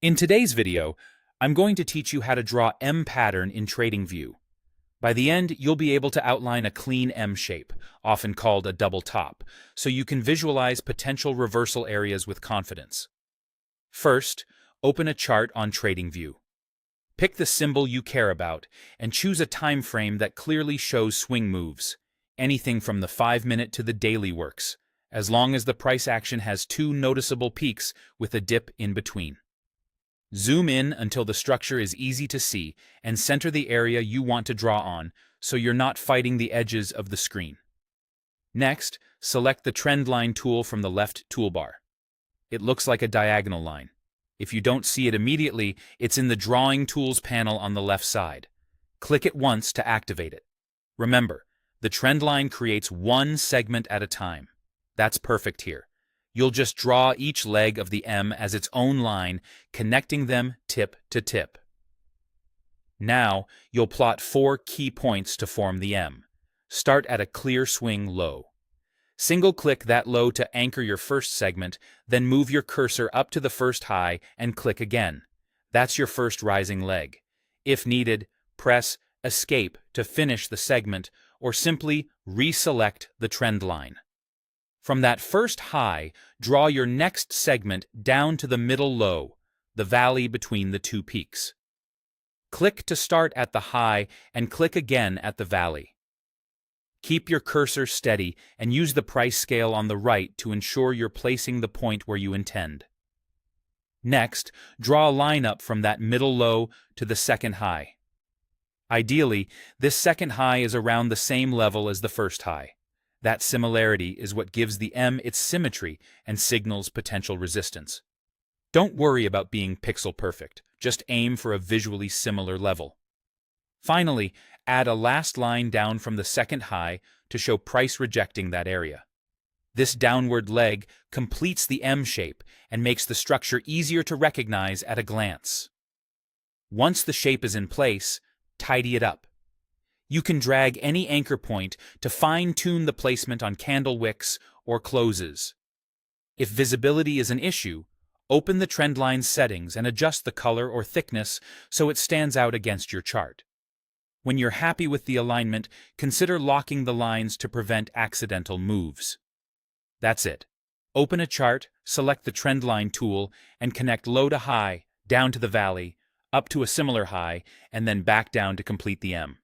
In today's video, I'm going to teach you how to draw M pattern in TradingView. By the end, you'll be able to outline a clean M shape, often called a double top, so you can visualize potential reversal areas with confidence. First, open a chart on TradingView. Pick the symbol you care about and choose a time frame that clearly shows swing moves. Anything from the 5-minute to the daily works, as long as the price action has two noticeable peaks with a dip in between. Zoom in until the structure is easy to see and center the area you want to draw on so you're not fighting the edges of the screen. Next, select the trend line tool from the left toolbar. It looks like a diagonal line. If you don't see it immediately, it's in the Drawing Tools panel on the left side. Click it once to activate it. Remember, the trend line creates one segment at a time. That's perfect here. You'll just draw each leg of the M as its own line, connecting them tip to tip. Now, you'll plot 4 key points to form the M. Start at a clear swing low. Single-click that low to anchor your first segment, then move your cursor up to the first high and click again. That's your first rising leg. If needed, press Escape to finish the segment, or simply reselect the trend line. From that first high, draw your next segment down to the middle low, the valley between the two peaks. Click to start at the high and click again at the valley. Keep your cursor steady and use the price scale on the right to ensure you're placing the point where you intend. Next, draw a line up from that middle low to the second high. Ideally, this second high is around the same level as the first high. That similarity is what gives the M its symmetry and signals potential resistance. Don't worry about being pixel perfect, just aim for a visually similar level. Finally, add a last line down from the second high to show price rejecting that area. This downward leg completes the M shape and makes the structure easier to recognize at a glance. Once the shape is in place, tidy it up. You can drag any anchor point to fine-tune the placement on candle wicks or closes. If visibility is an issue, open the trendline settings and adjust the color or thickness so it stands out against your chart. When you're happy with the alignment, consider locking the lines to prevent accidental moves. That's it. Open a chart, select the trendline tool, and connect low to high, down to the valley, up to a similar high, and then back down to complete the M.